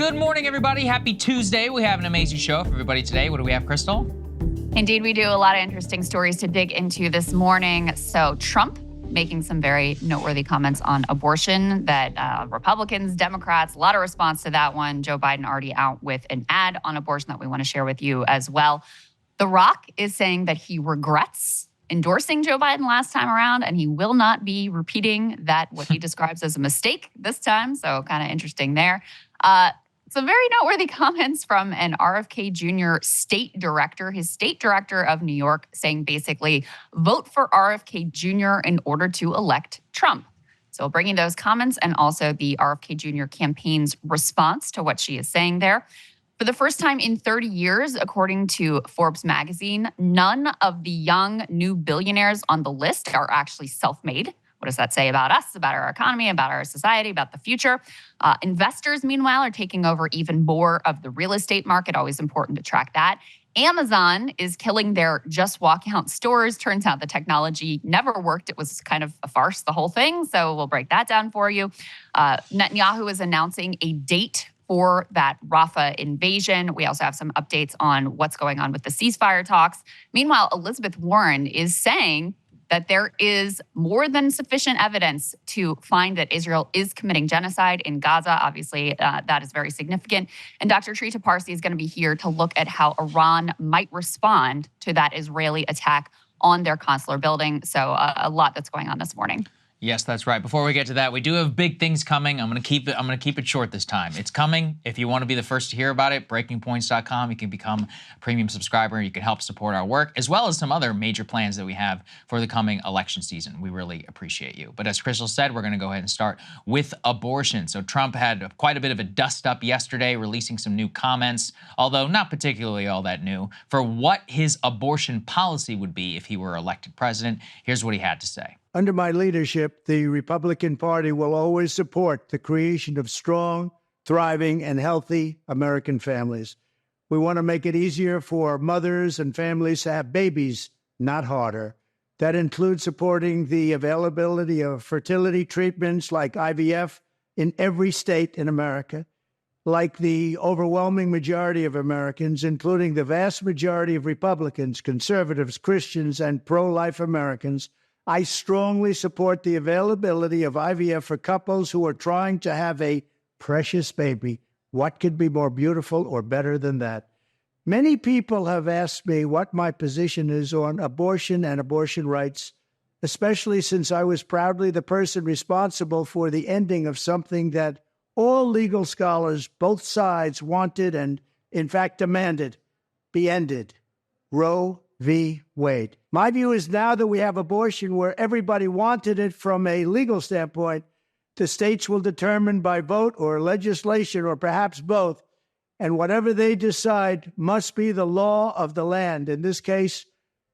Good morning, everybody. Happy Tuesday. We have an amazing show for everybody today. What do we have, Krystal? Indeed, we do. A lot of interesting stories to dig into this morning. So Trump making some very noteworthy comments on abortion that Republicans, Democrats, a lot of response to that one. Joe Biden already out with an ad on abortion that we want to share with you as well. The Rock is saying that he regrets endorsing Joe Biden last time around, and he will not be repeating that, what he describes as a mistake this time. So kind of interesting there. Some very noteworthy comments from an RFK Jr. state director, his state director of New York, saying basically, vote for RFK Jr. in order to elect Trump. So bringing those comments and also the RFK Jr. campaign's response to what she is saying there. For the first time in 30 years, according to Forbes magazine, none of the young new billionaires on the list are actually self-made. What does that say about us, about our economy, about our society, about the future? Investors, meanwhile, are taking over even more of the real estate market. Always important to track that. Amazon is killing their just walk out stores. Turns out the technology never worked. It was kind of a farce, the whole thing. So we'll break that down for you. Netanyahu is announcing a date for that Rafah invasion. We also have some updates on what's going on with the ceasefire talks. Meanwhile, Elizabeth Warren is saying that there is more than sufficient evidence to find that Israel is committing genocide in Gaza. Obviously, that is very significant. And Dr. Trita Parsi is going to be here to look at how Iran might respond to that Israeli attack on their consular building. So a lot that's going on this morning. Yes, that's right. Before we get to that, we do have big things coming. I'm going to keep it short this time. It's coming. If you want to be the first to hear about it, breakingpoints.com. You can become a premium subscriber. You can help support our work, as well as some other major plans that we have for the coming election season. We really appreciate you. But as Krystal said, we're going to go ahead and start with abortion. So Trump had quite a bit of a dust up yesterday, releasing some new comments, although not particularly all that new, for what his abortion policy would be if he were elected president. Here's what he had to say. Under my leadership, the Republican Party will always support the creation of strong, thriving, and healthy American families. We want to make it easier for mothers and families to have babies, not harder. That includes supporting the availability of fertility treatments like IVF in every state in America. Like the overwhelming majority of Americans, including the vast majority of Republicans, conservatives, Christians, and pro-life Americans, I strongly support the availability of IVF for couples who are trying to have a precious baby. What could be more beautiful or better than that? Many people have asked me what my position is on abortion and abortion rights, especially since I was proudly the person responsible for the ending of something that all legal scholars, both sides, wanted and, in fact, demanded be ended. Roe v. Wade. My view is now that we have abortion where everybody wanted it from a legal standpoint, the states will determine by vote or legislation or perhaps both, and whatever they decide must be the law of the land. In this case,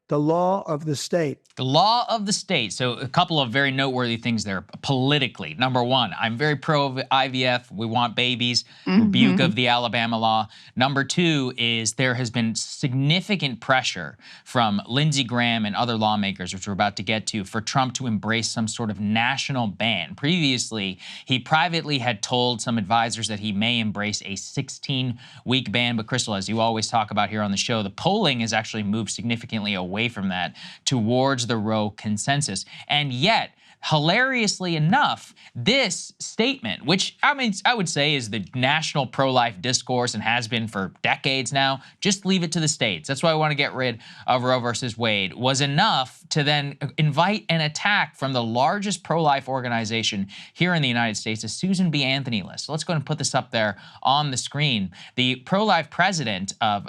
the law of the state. The law of the state. So a couple of very noteworthy things there politically. Number one, I'm very pro IVF. We want babies. Rebuke of the Alabama law. Number two is there has been significant pressure from Lindsey Graham and other lawmakers, which we're about to get to, for Trump to embrace some sort of national ban. Previously, he privately had told some advisors that he may embrace a 16-week ban. But Krystal, as you always talk about here on the show, the polling has actually moved significantly away from that towards the Roe consensus. And yet, hilariously enough, this statement, which I would say is the national pro-life discourse and has been for decades now, just leave it to the states. That's why I want to get rid of Roe versus Wade, was enough to then invite an attack from the largest pro-life organization here in the United States, the Susan B. Anthony list. So let's go ahead and put this up there on the screen. The pro-life president of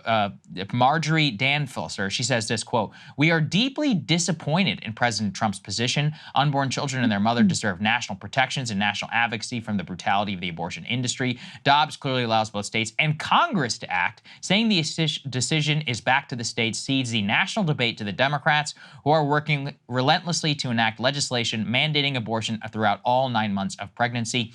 Marjorie Danfilser, she says this, quote, "We are deeply disappointed in President Trump's position. Unborn children and their mother deserve national protections and national advocacy from the brutality of the abortion industry. Dobbs clearly allows both states and Congress to act. Saying the decision is back to the states cedes the national debate to the Democrats, who are working relentlessly to enact legislation mandating abortion throughout all 9 months of pregnancy."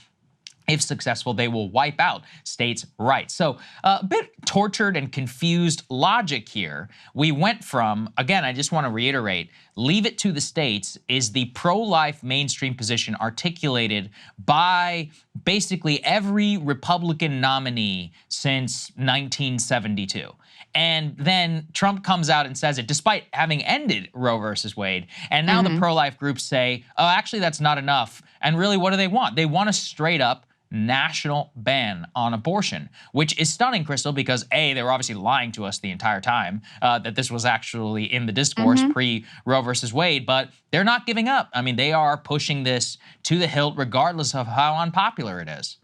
if successful, they will wipe out states' rights. So a bit tortured and confused logic here. We went from, again, I just want to reiterate, leave it to the states is the pro-life mainstream position articulated by basically every Republican nominee since 1972. And then Trump comes out and says it, despite having ended Roe versus Wade. And now the pro-life groups say, oh, actually, that's not enough. And really, what do they want? They want a straight up national ban on abortion, which is stunning, Krystal, because A, they were obviously lying to us the entire time that this was actually in the discourse pre-Roe versus Wade, but they're not giving up. I mean, they are pushing this to the hilt regardless of how unpopular it is.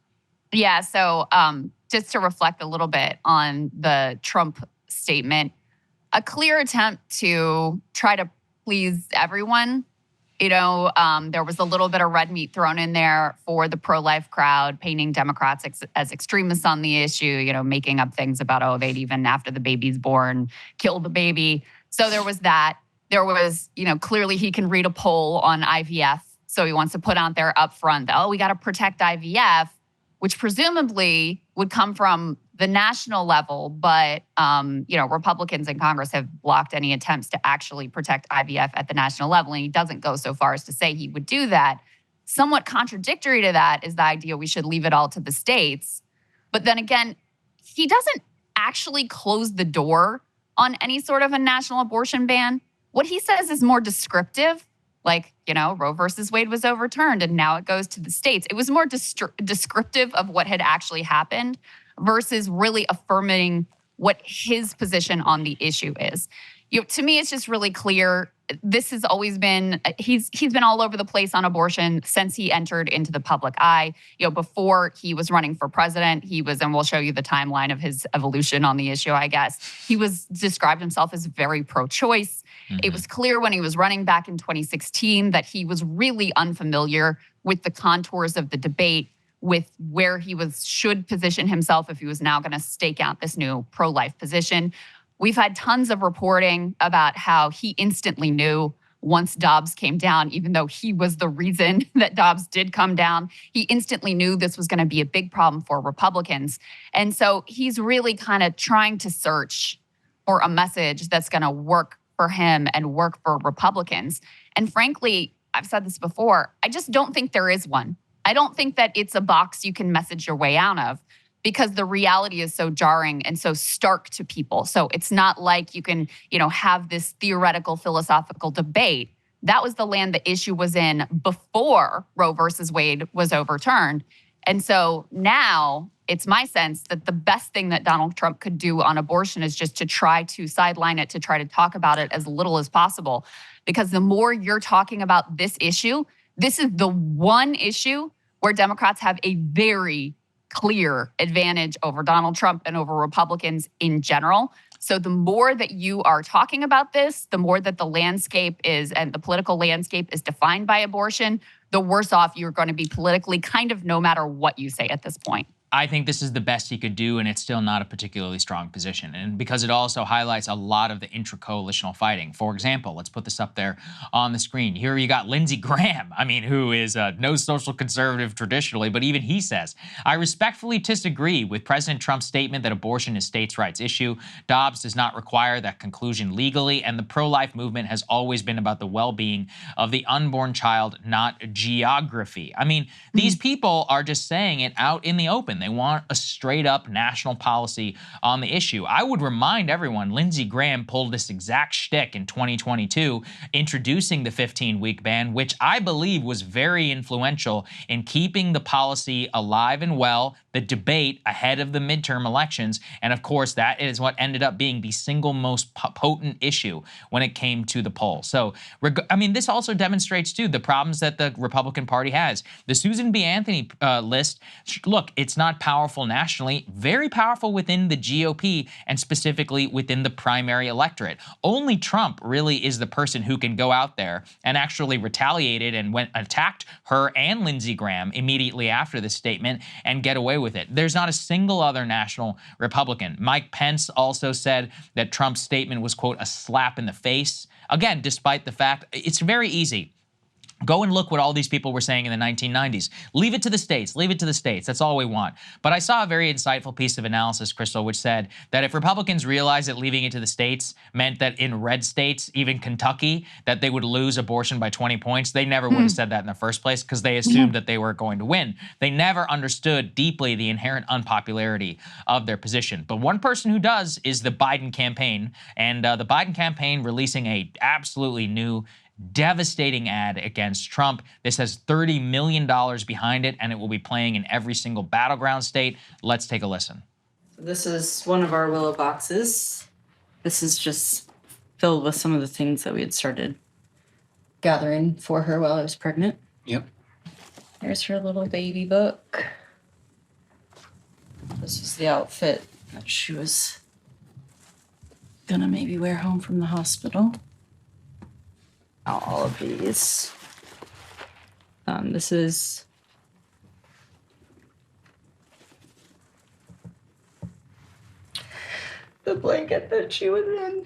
Yeah, so just to reflect a little bit on the Trump statement, a clear attempt to try to please everyone. You know, there was a little bit of red meat thrown in there for the pro-life crowd, painting Democrats as extremists on the issue, you know, making up things about, oh, they'd even after the baby's born, kill the baby. So there was that. There was, you know, clearly he can read a poll on IVF. So he wants to put out there up front that, oh, we got to protect IVF, which presumably would come from the national level. But, you know, Republicans in Congress have blocked any attempts to actually protect IVF at the national level. And he doesn't go so far as to say he would do that. Somewhat contradictory to that is the idea we should leave it all to the states. But then again, he doesn't actually close the door on any sort of a national abortion ban. What he says is more descriptive. Like, you know, Roe versus Wade was overturned and now it goes to the states. It was more descriptive of what had actually happened versus really affirming what his position on the issue is. You know, to me, it's just really clear. This has always been, he's been all over the place on abortion since he entered into the public eye. You know, before he was running for president, he was, and we'll show you the timeline of his evolution on the issue, I guess. He was described himself as very pro-choice. It was clear when he was running back in 2016 that he was really unfamiliar with the contours of the debate, with where he should position himself if he was now going to stake out this new pro-life position. We've had tons of reporting about how he instantly knew once Dobbs came down, even though he was the reason that Dobbs did come down, he instantly knew this was going to be a big problem for Republicans. And so he's really kind of trying to search for a message that's going to work for him and work for Republicans. And frankly, I've said this before, I just don't think there is one. I don't think that it's a box you can message your way out of, because the reality is so jarring and so stark to people. So it's not like you can, you know, have this theoretical philosophical debate. That was the land the issue was in before Roe versus Wade was overturned. And so now it's my sense that the best thing that Donald Trump could do on abortion is just to try to sideline it, to try to talk about it as little as possible. Because the more you're talking about this issue, this is the one issue where Democrats have a very clear advantage over Donald Trump and over Republicans in general. So the more that you are talking about this, the more that the landscape is, and the political landscape is defined by abortion, the worse off you're going to be politically, kind of no matter what you say at this point. I think this is the best he could do, and it's still not a particularly strong position. And because it also highlights a lot of the intra-coalitional fighting. For example, let's put this up there on the screen. Here you got Lindsey Graham, who is no social conservative traditionally, but even he says, I respectfully disagree with President Trump's statement that abortion is states' rights issue. Dobbs does not require that conclusion legally, and the pro-life movement has always been about the well-being of the unborn child, not geography. These people are just saying it out in the open. They want a straight-up national policy on the issue. I would remind everyone, Lindsey Graham pulled this exact shtick in 2022, introducing the 15-week ban, which I believe was very influential in keeping the policy alive and well, the debate ahead of the midterm elections. And of course, that is what ended up being the single most potent issue when it came to the poll. So, this also demonstrates, too, the problems that the Republican Party has. The Susan B. Anthony list, look, it's not powerful nationally, very powerful within the GOP and specifically within the primary electorate. Only Trump really is the person who can go out there and actually retaliated and attacked her and Lindsey Graham immediately after this statement and get away with it. There's not a single other national Republican. Mike Pence also said that Trump's statement was, quote, a slap in the face. Again, despite the fact it's very easy Go and look what all these people were saying in the 1990s. Leave it to the states. Leave it to the states. That's all we want. But I saw a very insightful piece of analysis, Krystal, which said that if Republicans realized that leaving it to the states meant that in red states, even Kentucky, that they would lose abortion by 20 points, they never would have said that in the first place because they assumed that they were going to win. They never understood deeply the inherent unpopularity of their position. But one person who does is the Biden campaign. And the Biden campaign releasing a absolutely new devastating ad against Trump. This has $30 million behind it, and it will be playing in every single battleground state. Let's take a listen. This is one of our willow boxes. This is just filled with some of the things that we had started gathering for her while I was pregnant. Yep. There's her little baby book. This is the outfit that she was gonna maybe wear home from the hospital. All of these. This is the blanket that she was in.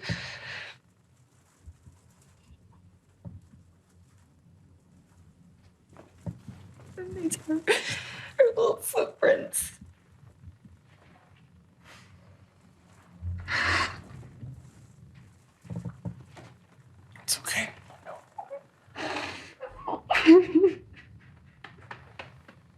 And these are her little footprints. It's okay.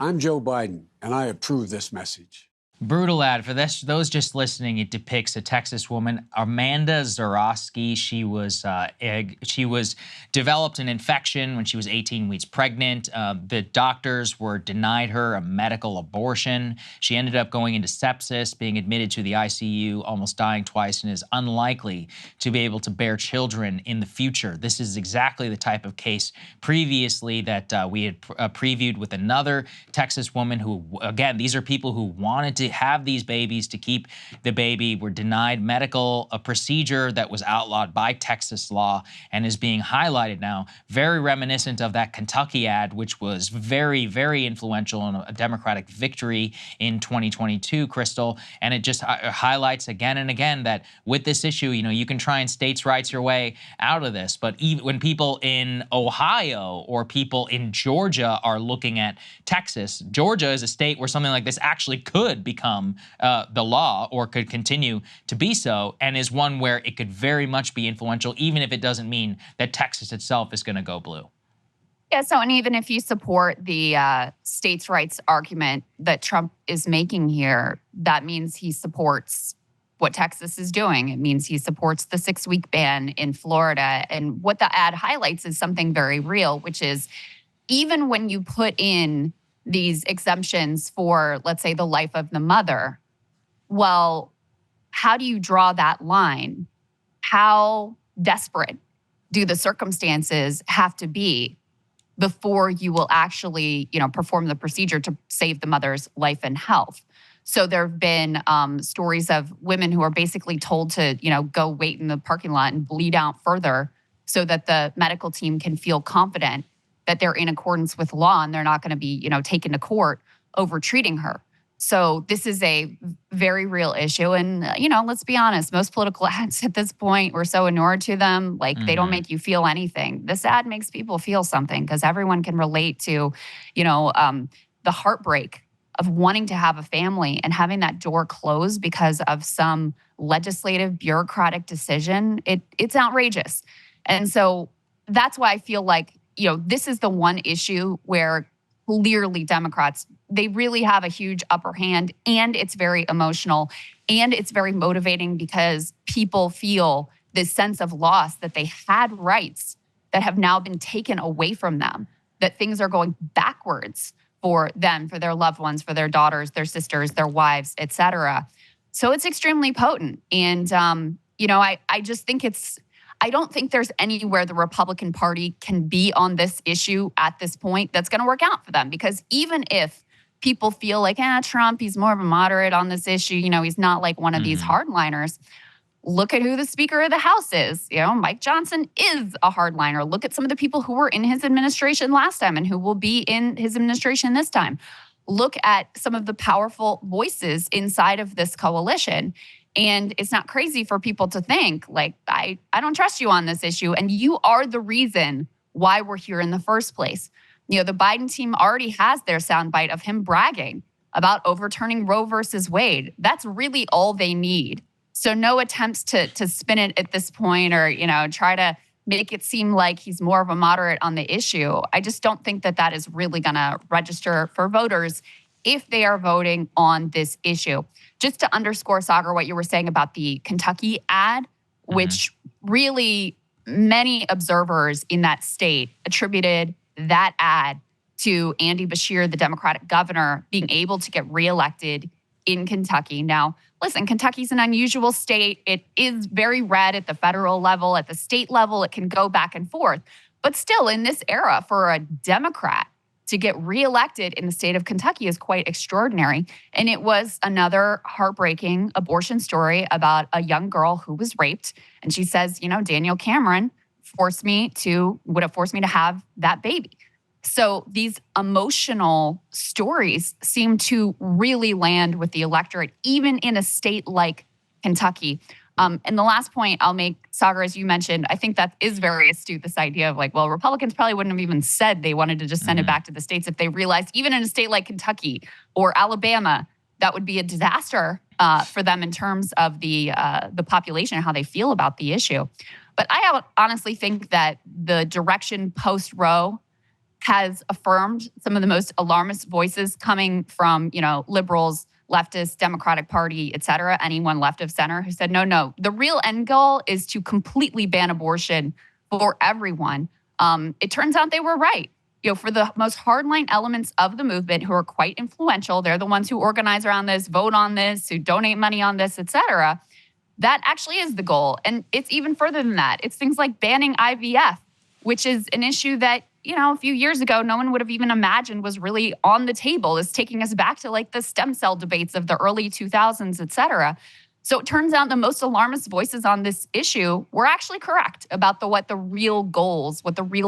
I'm Joe Biden, and I approve this message. Brutal ad. For those just listening, it depicts a Texas woman, Amanda Zarowski. She was developed an infection when she was 18 weeks pregnant. The doctors were denied her a medical abortion. She ended up going into sepsis, being admitted to the ICU, almost dying twice, and is unlikely to be able to bear children in the future. This is exactly the type of case previously that we had previewed with another Texas woman who, again, these are people who wanted to have these babies, to keep the baby, were denied a procedure that was outlawed by Texas law and is being highlighted now. Very reminiscent of that Kentucky ad, which was very, very influential in a Democratic victory in 2022, Krystal. And it just highlights again and again that with this issue, you can try and states' rights your way out of this. But even when people in Ohio or people in Georgia are looking at Texas, Georgia is a state where something like this actually could become the law, or could continue to be so, and is one where it could very much be influential, even if it doesn't mean that Texas itself is going to go blue. Yeah, so and even if you support the states' rights argument that Trump is making here, that means he supports what Texas is doing. It means he supports the 6-week ban in Florida. And what the ad highlights is something very real, which is even when you put in these exemptions for, let's say, the life of the mother, well, how do you draw that line? How desperate do the circumstances have to be before you will actually, perform the procedure to save the mother's life and health? So there have been stories of women who are basically told to, go wait in the parking lot and bleed out further so that the medical team can feel confident that they're in accordance with law and they're not going to be, taken to court over treating her. So this is a very real issue. And, let's be honest, most political ads at this point, we're so inured to them, they don't make you feel anything. This ad makes people feel something because everyone can relate to, the heartbreak of wanting to have a family and having that door closed because of some legislative bureaucratic decision. It's outrageous. And so that's why I feel like, this is the one issue where clearly Democrats, they really have a huge upper hand, and it's very emotional and it's very motivating because people feel this sense of loss that they had rights that have now been taken away from them, that things are going backwards for them, for their loved ones, for their daughters, their sisters, their wives, et cetera. So it's extremely potent. And, I just think I don't think there's anywhere the Republican Party can be on this issue at this point that's going to work out for them. Because even if people feel like, Trump, he's more of a moderate on this issue, he's not like one of these hardliners. Look at who the Speaker of the House is. Mike Johnson is a hardliner. Look at some of the people who were in his administration last time and who will be in his administration this time. Look at some of the powerful voices inside of this coalition. And it's not crazy for people to think, I don't trust you on this issue. And you are the reason why we're here in the first place. You know, the Biden team already has their soundbite of him bragging about overturning Roe versus Wade. That's really all they need. So no attempts to spin it at this point or, you know, try to make it seem like he's more of a moderate on the issue. I just don't think that that is really going to register for voters if they are voting on this issue. Just to underscore, Saagar, what you were saying about the Kentucky ad, which really many observers in that state attributed that ad to Andy Beshear, the Democratic governor, being able to get reelected in Kentucky. Now, listen, Kentucky's an unusual state. It is very red at the federal level. At the state level, it can go back and forth. But still, in this era, for a Democrat to get reelected in the state of Kentucky is quite extraordinary. And it was another heartbreaking abortion story about a young girl who was raped. And she says, you know, Daniel Cameron would have forced me to have that baby. So these emotional stories seem to really land with the electorate, even in a state like Kentucky. And the last point I'll make, Saagar, as you mentioned, I think that is very astute, this idea of like, well, Republicans probably wouldn't have even said they wanted to just send it back to the states if they realized, even in a state like Kentucky or Alabama, that would be a disaster for them in terms of the population and how they feel about the issue. But I honestly think that the direction post-Roe has affirmed some of the most alarmist voices coming from, you know, liberals, leftists, Democratic Party, et cetera, anyone left of center who said, no, the real end goal is to completely ban abortion for everyone. It turns out they were right. You know, for the most hardline elements of the movement who are quite influential, they're the ones who organize around this, vote on this, who donate money on this, et cetera. That actually is the goal. And it's even further than that. It's things like banning IVF, which is an issue that, you know, a few years ago, no one would have even imagined was really on the table, is taking us back to like the stem cell debates of the early 2000s, et cetera. So it turns out the most alarmist voices on this issue were actually correct about what the real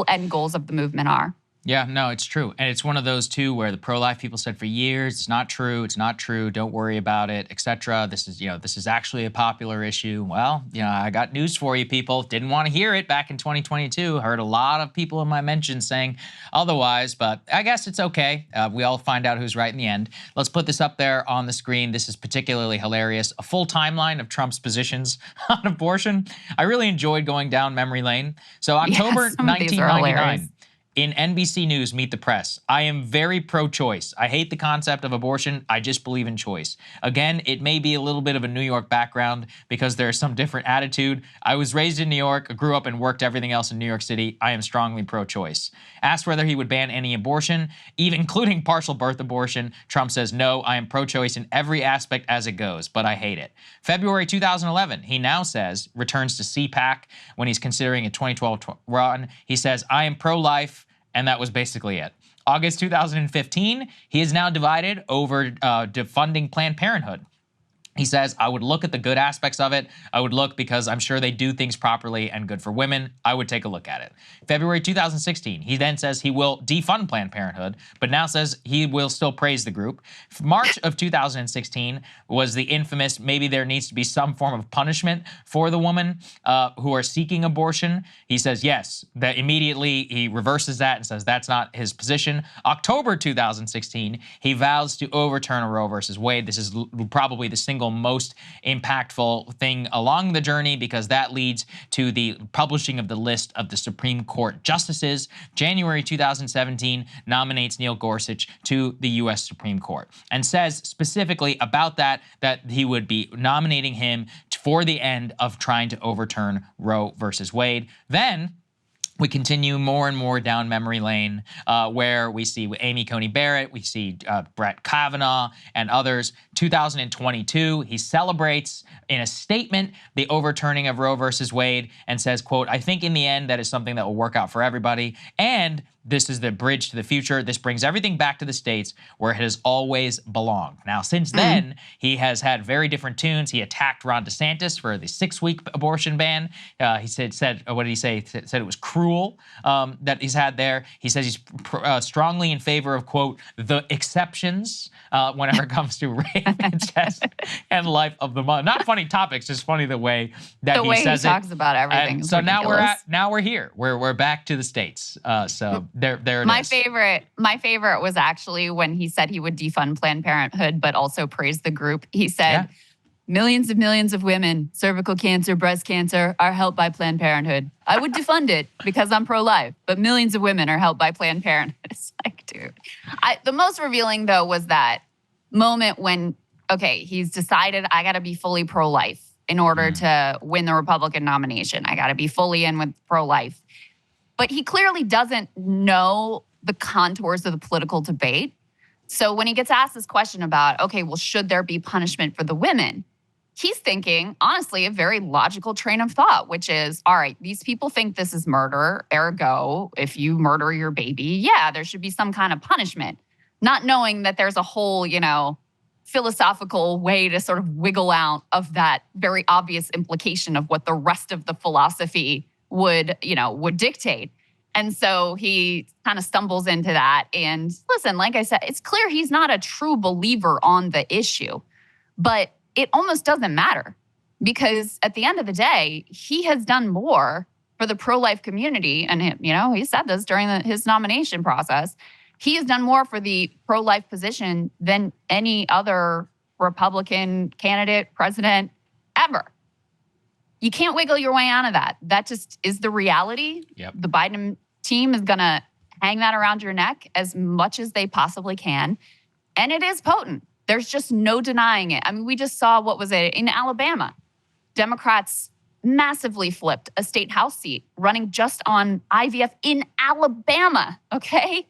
end goals of the movement are. Yeah, no, it's true. And it's one of those, too, where the pro-life people said for years, it's not true, don't worry about it, etc. This is actually a popular issue. Well, I got news for you, people. Didn't want to hear it back in 2022. Heard a lot of people in my mentions saying otherwise, but I guess it's okay. We all find out who's right in the end. Let's put this up there on the screen. This is particularly hilarious. A full timeline of Trump's positions on abortion. I really enjoyed going down memory lane. So October 1999. In NBC News, Meet the Press, I am very pro-choice. I hate the concept of abortion. I just believe in choice. Again, it may be a little bit of a New York background because there's some different attitude. I was raised in New York, grew up and worked everything else in New York City. I am strongly pro-choice. Asked whether he would ban any abortion, even including partial birth abortion, Trump says, no, I am pro-choice in every aspect as it goes, but I hate it. February 2011, he now says, returns to CPAC when he's considering a 2012 run. He says, I am pro-life. And that was basically it. August 2015, he is now divided over defunding Planned Parenthood. He says, I would look at the good aspects of it. I would look because I'm sure they do things properly and good for women. I would take a look at it. February 2016, he then says he will defund Planned Parenthood, but now says he will still praise the group. March of 2016 was the infamous, maybe there needs to be some form of punishment for the women who are seeking abortion. He says, yes, that immediately he reverses that and says that's not his position. October 2016, he vows to overturn Roe versus Wade. This is probably the single most impactful thing along the journey because that leads to the publishing of the list of the Supreme Court justices. January 2017 nominates Neil Gorsuch to the U.S. Supreme Court and says specifically about that he would be nominating him for the end of trying to overturn Roe versus Wade. Then we continue more and more down memory lane where we see Amy Coney Barrett, we see Brett Kavanaugh and others. 2022, he celebrates in a statement the overturning of Roe versus Wade and says, quote, I think in the end that is something that will work out for everybody. And This is the bridge to the future. This brings everything back to the states where it has always belonged. Now, since then, he has had very different tunes. He attacked Ron DeSantis for the 6-week abortion ban. He said, what did he say? Said it was cruel that he's had there. He says he's strongly in favor of, quote, the exceptions whenever it comes to rape, incest, and life of the mother. Not funny topics, just funny the way that he says it. Talks about everything. And so now we're here. We're back to the states. So there it is. My favorite was actually when he said he would defund Planned Parenthood, but also praised the group. He said, millions of women, cervical cancer, breast cancer, are helped by Planned Parenthood. I would defund it because I'm pro-life, but millions of women are helped by Planned Parenthood. It's like, dude. The most revealing, though, was that moment when, okay, he's decided I got to be fully pro-life in order to win the Republican nomination. I got to be fully in with pro-life. But he clearly doesn't know the contours of the political debate. So when he gets asked this question about, okay, well, should there be punishment for the women? He's thinking, honestly, a very logical train of thought, which is, all right, these people think this is murder. Ergo, if you murder your baby, yeah, there should be some kind of punishment. Not knowing that there's a whole, philosophical way to sort of wiggle out of that very obvious implication of what the rest of the philosophy would dictate. And so he kind of stumbles into that. And listen, like I said, it's clear he's not a true believer on the issue, but it almost doesn't matter because at the end of the day, he has done more for the pro-life community. And, he said this during his nomination process. He has done more for the pro-life position than any other Republican candidate, president ever. You can't wiggle your way out of that. That just is the reality. Yep. The Biden team is going to hang that around your neck as much as they possibly can. And it is potent. There's just no denying it. I mean, we just saw, what was it, in Alabama? Democrats massively flipped a state house seat running just on IVF in Alabama, okay?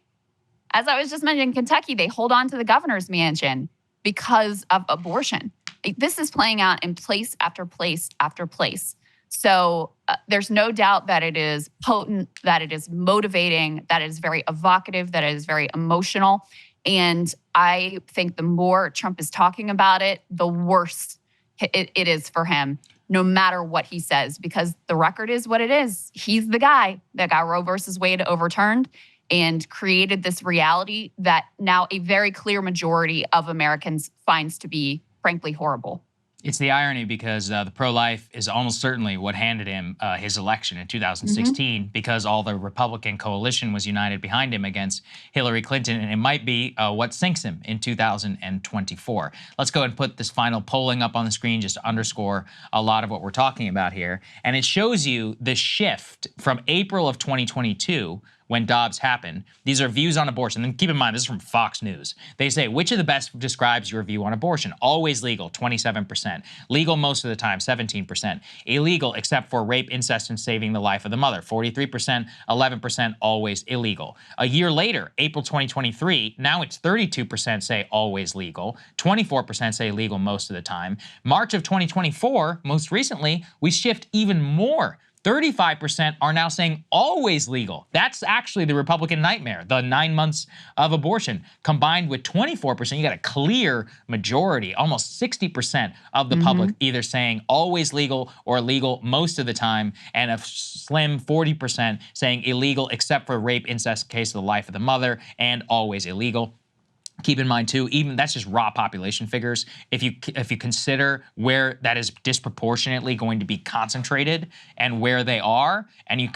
As I was just mentioning, Kentucky, they hold on to the governor's mansion because of abortion. This is playing out in place after place after place. So there's no doubt that it is potent, that it is motivating, that it is very evocative, that it is very emotional. And I think the more Trump is talking about it, the worse it is for him, no matter what he says, because the record is what it is. He's the guy that got Roe versus Wade overturned and created this reality that now a very clear majority of Americans finds to be frankly horrible. It's the irony because the pro-life is almost certainly what handed him his election in 2016 because all the Republican coalition was united behind him against Hillary Clinton, and it might be what sinks him in 2024. Let's go and put this final polling up on the screen just to underscore a lot of what we're talking about here. And it shows you the shift from April of 2022 when Dobbs happened. These are views on abortion. And keep in mind, this is from Fox News. They say, which of the best describes your view on abortion? Always legal, 27%. Legal most of the time, 17%. Illegal except for rape, incest, and saving the life of the mother, 43%. 11% always illegal. A year later, April 2023, now it's 32% say always legal. 24% say legal most of the time. March of 2024, most recently, we shift even more. 35% are now saying always legal. That's actually the Republican nightmare, the 9 months of abortion, combined with 24%. You got a clear majority, almost 60% of the public either saying always legal or legal most of the time, and a slim 40% saying illegal except for rape, incest, case of the life of the mother, and always illegal. Keep in mind, too, even that's just raw population figures. If you consider where that is disproportionately going to be concentrated and where they are, and you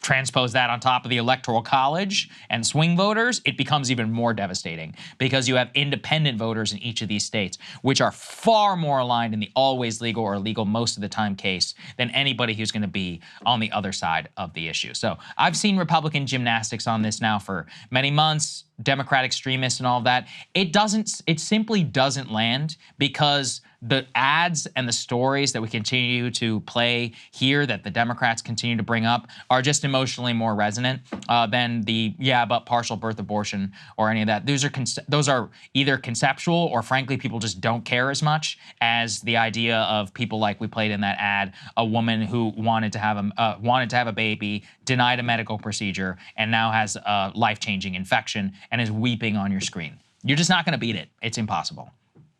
transpose that on top of the Electoral College and swing voters, it becomes even more devastating because you have independent voters in each of these states, which are far more aligned in the always legal or legal most of the time case than anybody who's going to be on the other side of the issue. So I've seen Republican gymnastics on this now for many months. Democrat extremists and all of that, it simply doesn't land because the ads and the stories that we continue to play here that the Democrats continue to bring up are just emotionally more resonant than the, yeah, but partial birth abortion or any of that. Those are either conceptual or frankly, people just don't care as much as the idea of people like we played in that ad, a woman who wanted to have a baby, denied a medical procedure, and now has a life-changing infection and is weeping on your screen. You're just not gonna beat it. It's impossible.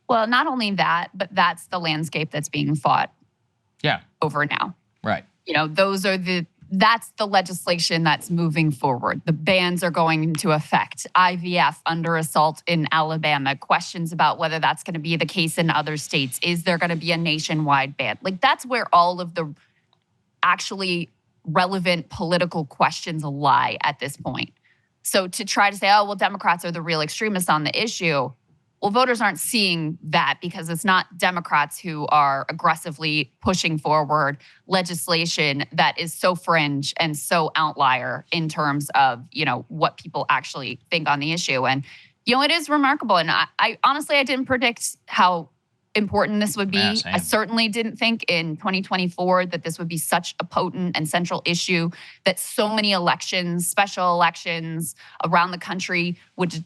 Well, not only that, but that's the landscape that's being fought over now. Right. You know, that's the legislation that's moving forward. The bans are going into effect. IVF under assault in Alabama, questions about whether that's going to be the case in other states. Is there going to be a nationwide ban? Like, that's where all of the actually relevant political questions lie at this point. So to try to say, oh, well, Democrats are the real extremists on the issue, well, voters aren't seeing that because it's not Democrats who are aggressively pushing forward legislation that is so fringe and so outlier in terms of, you know, what people actually think on the issue. And, you know, it is remarkable. And I honestly, I didn't predict how important this would be. Yeah, same. I certainly didn't think in 2024 that this would be such a potent and central issue, that so many elections, special elections around the country would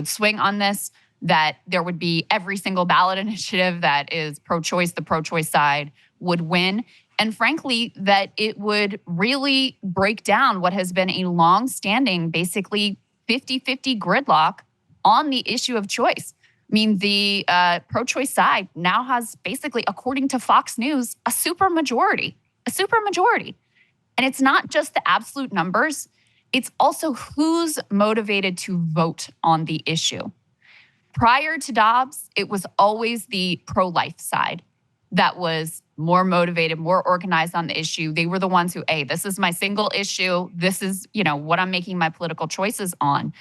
swing on this, that there would be every single ballot initiative that is pro-choice, the pro-choice side would win. And frankly, that it would really break down what has been a long-standing, basically 50-50 gridlock on the issue of choice. I mean, the pro-choice side now has basically, according to Fox News, a super majority. And it's not just the absolute numbers. It's also who's motivated to vote on the issue. Prior to Dobbs, it was always the pro-life side that was more motivated, more organized on the issue. They were the ones who, hey, this is my single issue. This is, you know, what I'm making my political choices on.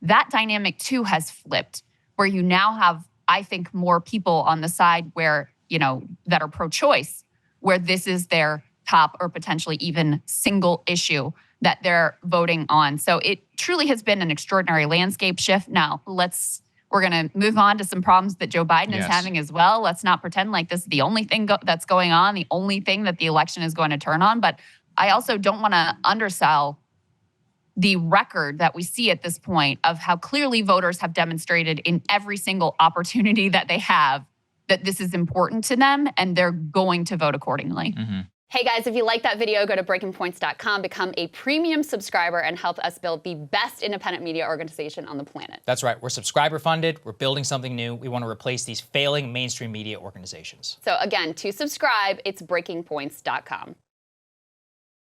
That dynamic too has flipped, where you now have, I think, more people on the side where, you know, that are pro-choice, where this is their top or potentially even single issue that they're voting on. So it truly has been an extraordinary landscape shift. Now, we're going to move on to some problems that Joe Biden is having as well. Let's not pretend like this is the only thing that's going on, the only thing that the election is going to turn on. But I also don't want to undersell the record that we see at this point of how clearly voters have demonstrated in every single opportunity that they have that this is important to them and they're going to vote accordingly. Mm-hmm. Hey guys, if you like that video, go to breakingpoints.com, become a premium subscriber, and help us build the best independent media organization on the planet. That's right. We're subscriber funded. We're building something new. We want to replace these failing mainstream media organizations. So again, to subscribe, it's breakingpoints.com.